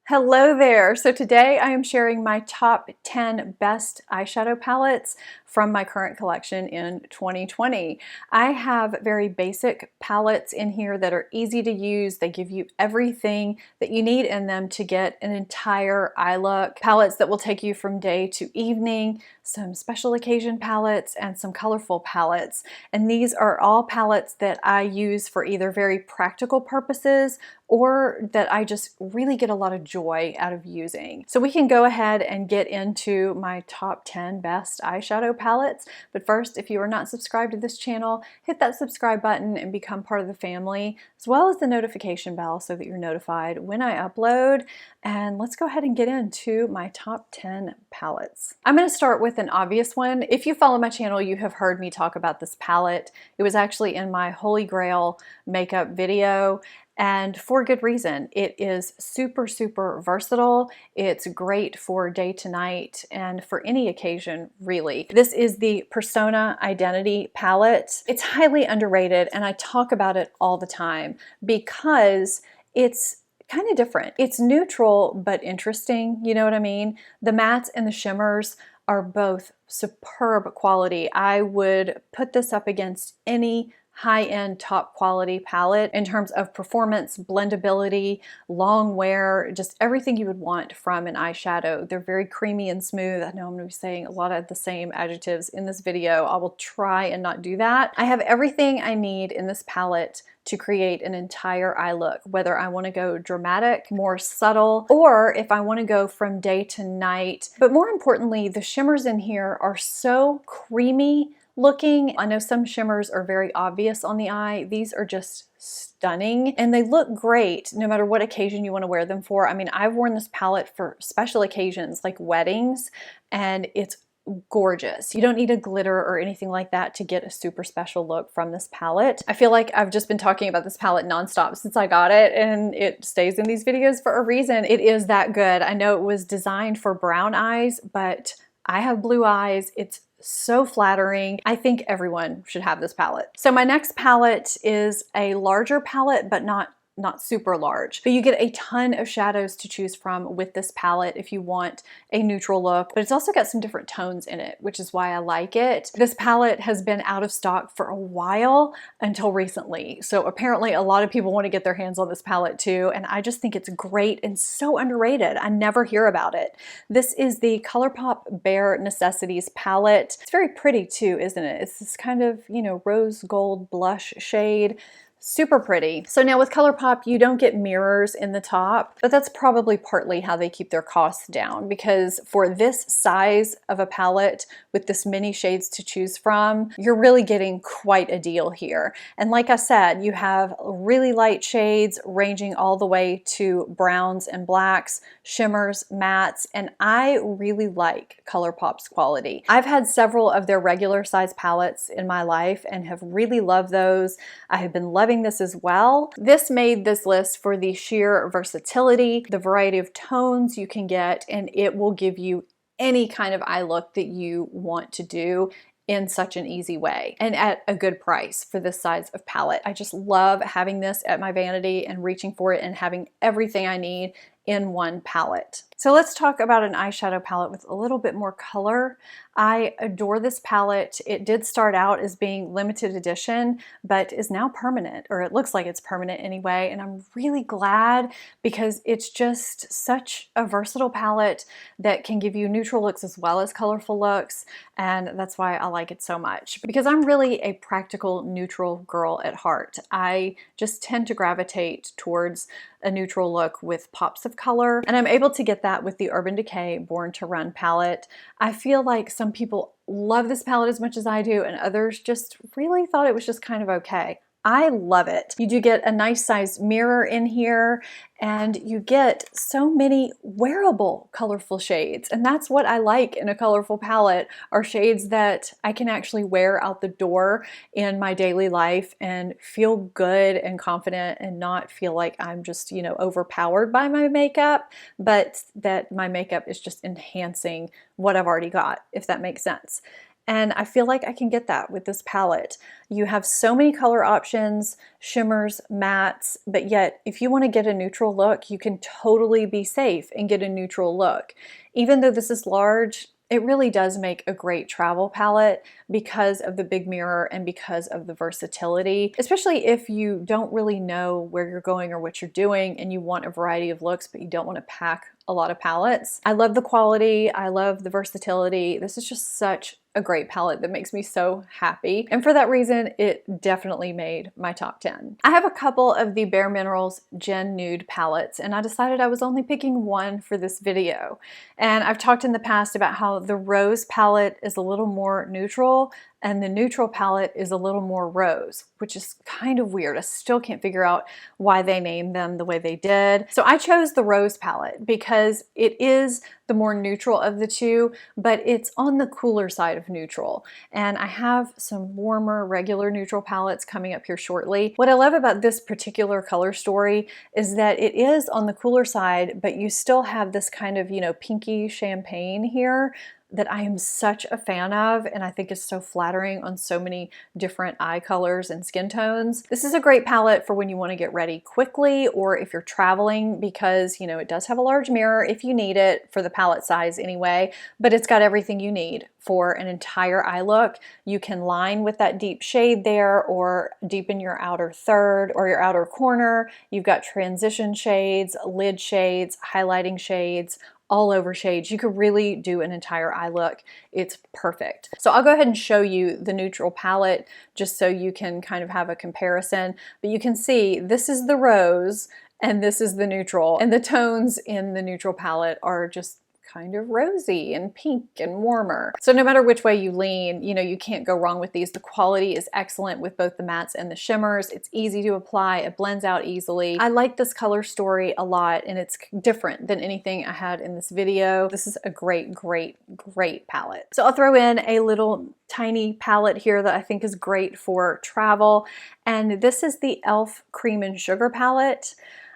Hello there! So today I am sharing my top 10 best eyeshadow palettes from my current collection in 2020. I have very basic palettes in here that are easy to use. They give you everything that you need in them to get an entire eye look. Palettes that will take you from day to evening, some special occasion palettes, and some colorful palettes. And these are all palettes that I use for either very practical purposes or that I just really get a lot of joy out of using. So we can go ahead and get into my top 10 best eyeshadow palettes. But first, if you are not subscribed to this channel, hit that subscribe button and become part of the family, as well as the notification bell so that you're notified when I upload. And let's go ahead and get into my top 10 palettes. I'm going to start with an obvious one. If you follow my channel, you have heard me talk about this palette. It was actually in my Holy Grail makeup video. And for good reason. It is super, super versatile. It's great for day to night and for any occasion, really. This is the Persona Identity palette. It's highly underrated and I talk about it all the time because it's kind of different. It's neutral but interesting, you know what I mean? The mattes and the shimmers are both superb quality. I would put this up against any high-end top quality palette in terms of performance, blendability, long wear, just everything you would want from an eyeshadow. They're very creamy and smooth. I know I'm going to be saying a lot of the same adjectives in this video. I will try and not do that. I have everything I need in this palette to create an entire eye look, whether I want to go dramatic, more subtle, or if I want to go from day to night. But more importantly, the shimmers in here are so creamy looking. I know some shimmers are very obvious on the eye. These are just stunning and they look great no matter what occasion you want to wear them for. I mean, I've worn this palette for special occasions like weddings and it's gorgeous. You don't need a glitter or anything like that to get a super special look from this palette. I feel like I've just been talking about this palette nonstop since I got it and it stays in these videos for a reason. It is that good. I know it was designed for brown eyes, but I have blue eyes. It's so flattering. I think everyone should have this palette. So my next palette is a larger palette, but not super large. But you get a ton of shadows to choose from with this palette if you want a neutral look, but it's also got some different tones in it, which is why I like it. This palette has been out of stock for a while until recently. So apparently a lot of people want to get their hands on this palette too, and I just think it's great and so underrated. I never hear about it. This is the ColourPop Bare Necessities palette. It's very pretty too, isn't it? It's this kind of, you know, rose gold blush shade. Super pretty. So now with ColourPop, you don't get mirrors in the top, but that's probably partly how they keep their costs down because for this size of a palette with this many shades to choose from, you're really getting quite a deal here. And like I said, you have really light shades ranging all the way to browns and blacks, shimmers, mattes, and I really like ColourPop's quality. I've had several of their regular size palettes in my life and have really loved those. I have been loving this as well. This made this list for the sheer versatility, the variety of tones you can get, and it will give you any kind of eye look that you want to do in such an easy way and at a good price for this size of palette. I just love having this at my vanity and reaching for it and having everything I need in one palette. So let's talk about an eyeshadow palette with a little bit more color. I adore this palette. It did start out as being limited edition, but is now permanent, or it looks like it's permanent anyway, and I'm really glad because it's just such a versatile palette that can give you neutral looks as well as colorful looks, and that's why I like it so much. Because I'm really a practical, neutral girl at heart. I just tend to gravitate towards a neutral look with pops of color, and I'm able to get that with the Urban Decay Born to Run palette. I feel like some people love this palette as much as I do, and others just really thought it was just kind of okay. I love it. You do get a nice sized mirror in here and you get so many wearable colorful shades. And that's what I like in a colorful palette, are shades that I can actually wear out the door in my daily life and feel good and confident and not feel like I'm just, you know, overpowered by my makeup, but that my makeup is just enhancing what I've already got, if that makes sense. And I feel like I can get that with this palette. You have so many color options, shimmers, mattes, but yet if you want to get a neutral look, you can totally be safe and get a neutral look. Even though this is large, it really does make a great travel palette because of the big mirror and because of the versatility, especially if you don't really know where you're going or what you're doing and you want a variety of looks, but you don't want to pack a lot of palettes. I love the quality. I love the versatility. This is just such a great palette that makes me so happy. And for that reason, it definitely made my top 10. I have a couple of the Bareminerals Gen Nude palettes, and I decided I was only picking one for this video. And I've talked in the past about how the rose palette is a little more neutral and the neutral palette is a little more rose, which is kind of weird. I still can't figure out why they named them the way they did. So I chose the rose palette because it is the more neutral of the two, but it's on the cooler side of neutral. And I have some warmer regular neutral palettes coming up here shortly. What I love about this particular color story is that it is on the cooler side, but you still have this kind of, you know, pinky champagne here that I am such a fan of, and I think is so flattering on so many different eye colors and skin tones. This is a great palette for when you want to get ready quickly or if you're traveling because, you know, it does have a large mirror if you need it for the palette size anyway, but it's got everything you need for an entire eye look. You can line with that deep shade there or deepen your outer third or your outer corner. You've got transition shades, lid shades, highlighting shades, all over shades. You could really do an entire eye look. It's perfect. So I'll go ahead and show you the neutral palette just so you can kind of have a comparison. But you can see this is the rose and this is the neutral. And the tones in the neutral palette are just kind of rosy and pink and warmer. So no matter which way you lean, you know, you can't go wrong with these. The quality is excellent with both the mattes and the shimmers. It's easy to apply. It blends out easily. I like this color story a lot and it's different than anything I had in this video. This is a great, great, great palette. So I'll throw in a little tiny palette here that I think is great for travel. And this is the e.l.f. Cream and Sugar palette.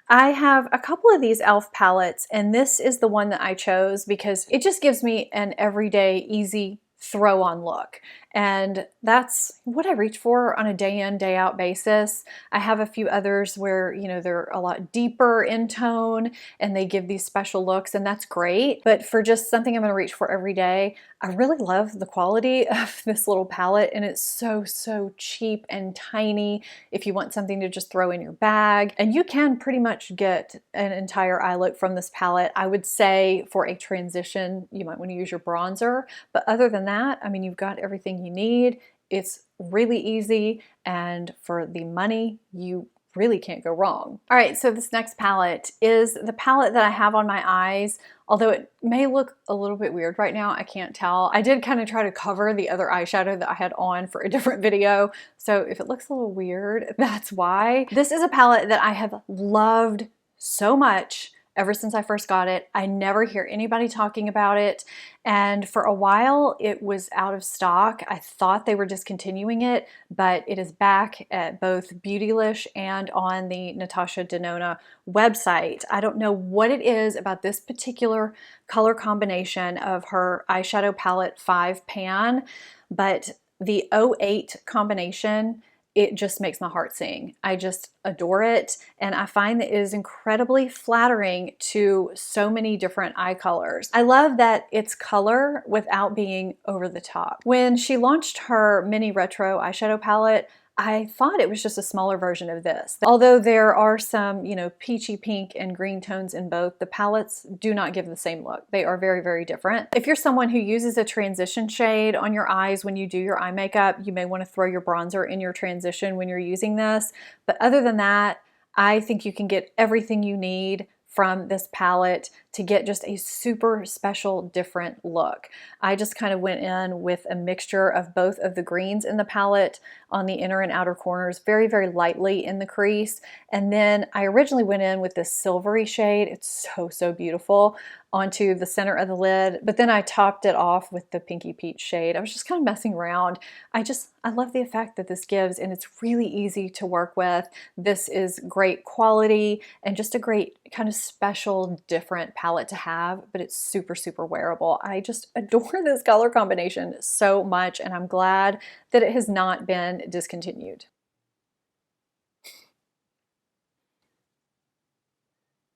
I have a couple of these e.l.f. palettes, and this is the one that I chose because it just gives me an everyday, easy throw-on look. And that's what I reach for on a day in, day out basis. I have a few others where, you know, they're a lot deeper in tone and they give these special looks, and that's great. But for just something I'm gonna reach for every day, I really love the quality of this little palette, and it's so, so cheap and tiny if you want something to just throw in your bag. And you can pretty much get an entire eye look from this palette. I would say for a transition, you might want to use your bronzer, but other than that, I mean, you've got everything you need. It's really easy, and for the money, you really can't go wrong. All right, so this next palette is the palette that I have on my eyes. Although it may look a little bit weird right now, I can't tell. I did kind of try to cover the other eyeshadow that I had on for a different video. So if it looks a little weird, that's why. This is a palette that I have loved so much ever since I first got it. I never hear anybody talking about it. And for a while it was out of stock. I thought they were discontinuing it, but it is back at both Beautylish and on the Natasha Denona website. I don't know what it is about this particular color combination of her eyeshadow palette 5 pan, but the 08 combination, it just makes my heart sing. I just adore it, and I find that it is incredibly flattering to so many different eye colors. I love that it's color without being over the top. When she launched her mini retro eyeshadow palette, I thought it was just a smaller version of this. Although there are some, you know, peachy pink and green tones in both, the palettes do not give the same look. They are very, very different. If you're someone who uses a transition shade on your eyes when you do your eye makeup, you may want to throw your bronzer in your transition when you're using this. But other than that, I think you can get everything you need from this palette to get just a super special different look. I just kind of went in with a mixture of both of the greens in the palette on the inner and outer corners, very, very lightly in the crease. And then I originally went in with this silvery shade. It's so, so beautiful onto the center of the lid, but then I topped it off with the Pinky Peach shade. I was just kind of messing around. I love the effect that this gives, and it's really easy to work with. This is great quality and just a great kind of special, different palette to have, but it's super, super wearable. I just adore this color combination so much, and I'm glad that it has not been discontinued.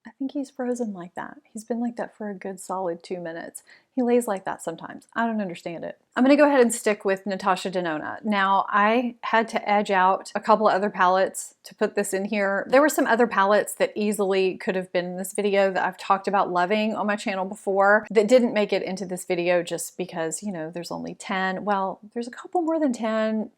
I think he's frozen like that. He's been like that for a good solid 2 minutes. He lays like that sometimes. I don't understand it. I'm gonna go ahead and stick with Natasha Denona. Now, I had to edge out a couple of other palettes to put this in here. There were some other palettes that easily could have been in this video that I've talked about loving on my channel before that didn't make it into this video just because, you know, there's only 10. Well, there's a couple more than 10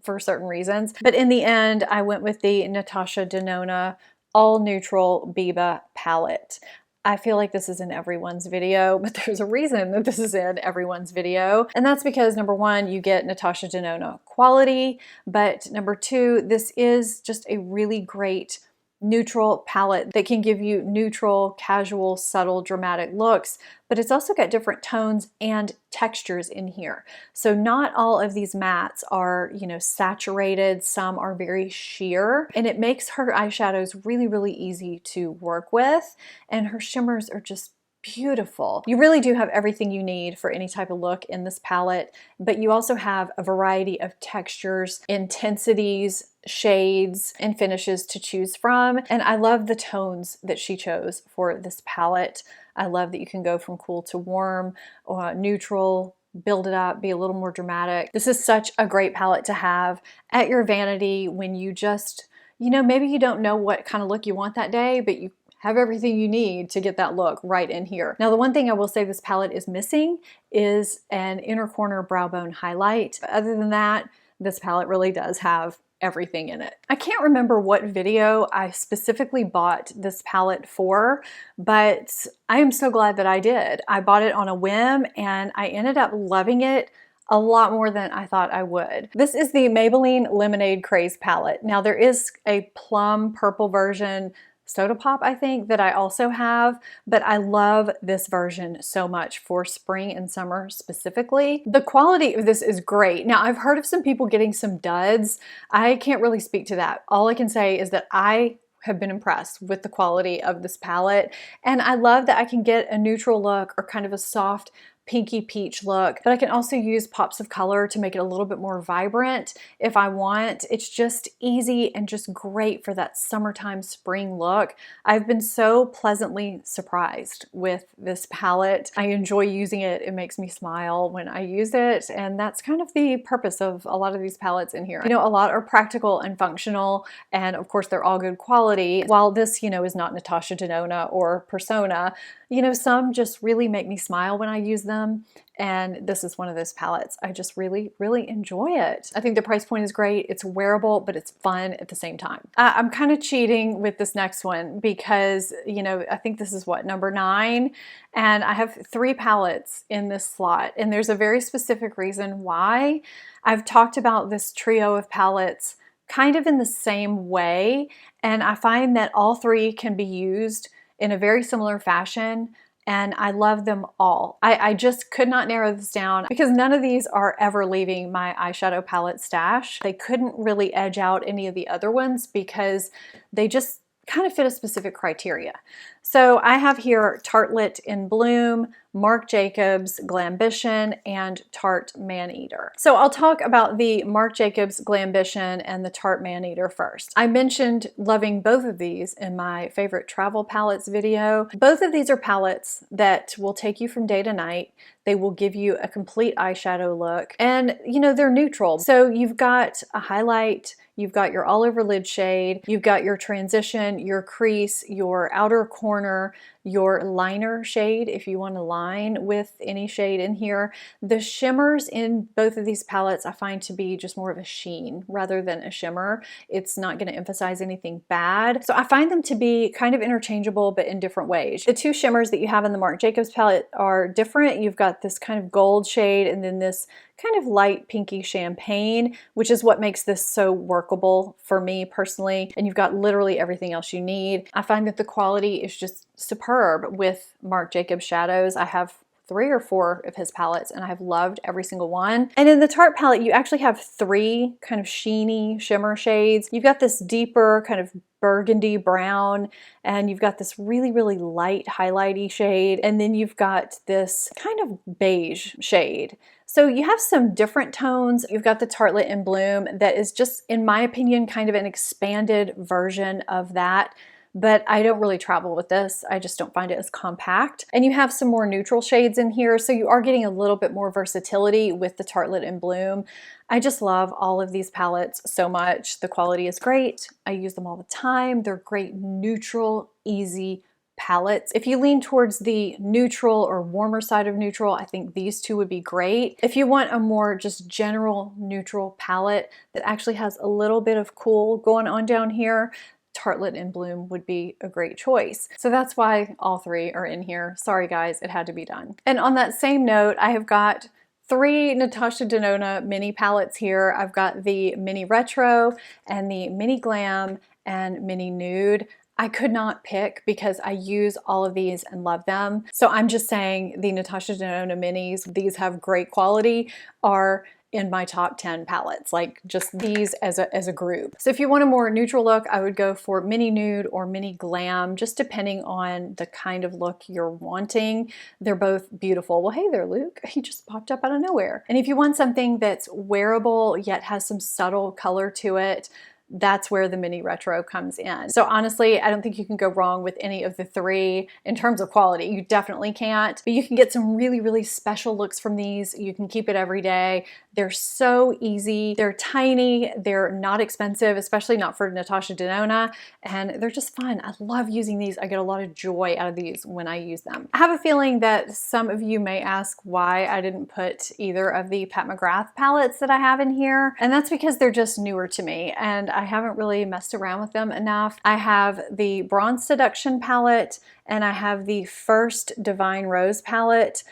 for certain reasons. But in the end, I went with the Natasha Denona All Neutral Biba palette. I feel like this is in everyone's video, but there's a reason that this is in everyone's video. And that's because number one, you get Natasha Denona quality, but number two, this is just a really great neutral palette that can give you neutral, casual, subtle, dramatic looks, but it's also got different tones and textures in here. So not all of these mattes are, you know, saturated. Some are very sheer, and it makes her eyeshadows really, really easy to work with, and her shimmers are just beautiful. You really do have everything you need for any type of look in this palette, but you also have a variety of textures, intensities, shades, and finishes to choose from. And I love the tones that she chose for this palette. I love that you can go from cool to warm, or neutral, build it up, be a little more dramatic. This is such a great palette to have at your vanity when you just, you know, maybe you don't know what kind of look you want that day, but you have everything you need to get that look right in here. Now, the one thing I will say this palette is missing is an inner corner brow bone highlight. But other than that, this palette really does have everything in it. I can't remember what video I specifically bought this palette for, but I am so glad that I did. I bought it on a whim and I ended up loving it a lot more than I thought I would. This is the Maybelline Lemonade Craze palette. Now there is a plum purple version, Soda Pop, I think, that I also have, but I love this version so much for spring and summer specifically. The quality of this is great. Now, I've heard of some people getting some duds. I can't really speak to that. All I can say is that I have been impressed with the quality of this palette, and I love that I can get a neutral look or kind of a soft pinky peach look, but I can also use pops of color to make it a little bit more vibrant if I want. It's just easy and just great for that summertime spring look. I've been so pleasantly surprised with this palette. I enjoy using it. It makes me smile when I use it, and that's kind of the purpose of a lot of these palettes in here. You know, a lot are practical and functional, and of course they're all good quality. While this, you know, is not Natasha Denona or Persona, you know, some just really make me smile when I use them, and this is one of those palettes. I just really, really enjoy it. I think the price point is great. It's wearable, but it's fun at the same time. I'm kind of cheating with this next one because, you know, I think this is what, number 9, and I have 3 palettes in this slot, and there's a very specific reason why. I've talked about this trio of palettes kind of in the same way, and I find that all 3 can be used in a very similar fashion, and I love them all. I just could not narrow this down because none of these are ever leaving my eyeshadow palette stash. They couldn't really edge out any of the other ones because they just kind of fit a specific criteria. So I have here Tartlet in Bloom, Marc Jacobs Glambition, and Tarte Maneater. So I'll talk about the Marc Jacobs Glambition and the Tarte Maneater first. I mentioned loving both of these in my favorite travel palettes video. Both of these are palettes that will take you from day to night. They will give you a complete eyeshadow look, and you know, they're neutral. So you've got a highlight, you've got your all over lid shade, you've got your transition, your crease, your outer corner, your liner shade if you want to line with any shade in here. The shimmers in both of these palettes I find to be just more of a sheen rather than a shimmer. It's not going to emphasize anything bad. So I find them to be kind of interchangeable but in different ways. The 2 shimmers that you have in the Marc Jacobs palette are different. You've got this kind of gold shade and then this kind of light pinky champagne, which is what makes this so workable for me personally. And you've got literally everything else you need. I find that the quality is just superb. superb with Marc Jacobs shadows. I have 3 or 4 of his palettes and I have loved every single one. And in the Tarte palette, you actually have 3 kind of sheeny shimmer shades. You've got this deeper kind of burgundy brown, and you've got this really, really light highlighty shade, and then you've got this kind of beige shade. So you have some different tones. You've got the Tartlet in Bloom that is just, in my opinion, kind of an expanded version of that. But I don't really travel with this. I just don't find it as compact. And you have some more neutral shades in here, so you are getting a little bit more versatility with the Tartlet in Bloom. I just love all of these palettes so much. The quality is great. I use them all the time. They're great neutral, easy palettes. If you lean towards the neutral or warmer side of neutral, I think these two would be great. If you want a more just general neutral palette that actually has a little bit of cool going on down here, Tartlet in Bloom would be a great choice. So that's why all 3 are in here. Sorry guys, it had to be done. And on that same note, I have got 3 Natasha Denona mini palettes here. I've got the Mini Retro and the Mini Glam and Mini Nude. I could not pick because I use all of these and love them. So I'm just saying the Natasha Denona minis, these have great quality, are in my top 10 palettes, like just these as a group. So if you want a more neutral look, I would go for Mini Nude or Mini Glam, just depending on the kind of look you're wanting. They're both beautiful. Well, hey there, Luke. He just popped up out of nowhere. And if you want something that's wearable yet has some subtle color to it, that's where the Mini Retro comes in. So honestly, I don't think you can go wrong with any of the 3 in terms of quality. You definitely can't, but you can get some really, really special looks from these. You can keep it every day. They're so easy. They're tiny. They're not expensive, especially not for Natasha Denona, and they're just fun. I love using these. I get a lot of joy out of these when I use them. I have a feeling that some of you may ask why I didn't put either of the Pat McGrath palettes that I have in here, and that's because they're just newer to me, and I haven't really messed around with them enough. I have the Bronze Seduction palette and I have the first Divine Rose palette.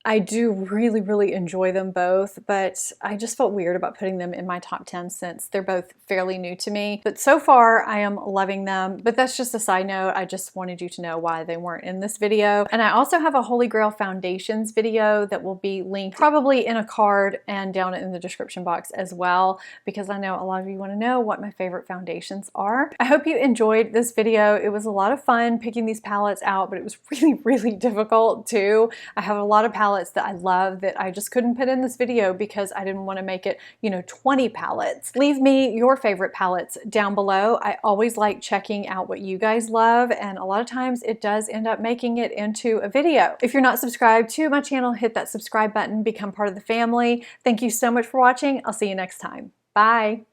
I do really, really enjoy them both, but I just felt weird about putting them in my top 10 since they're both fairly new to me. But so far, I am loving them. But that's just a side note. I just wanted you to know why they weren't in this video. And I also have a Holy Grail Foundations video that will be linked probably in a card and down in the description box as well, because I know a lot of you want to know what my favorite foundations are. I hope you enjoyed this video. It was a lot of fun picking these palettes out, but it was really, really difficult too. I have a lot of palettes that I love that I just couldn't put in this video because I didn't want to make it, 20 palettes. Leave me your favorite palettes down below. I always like checking out what you guys love, and a lot of times it does end up making it into a video. If you're not subscribed to my channel, hit that subscribe button, become part of the family. Thank you so much for watching. I'll see you next time. Bye.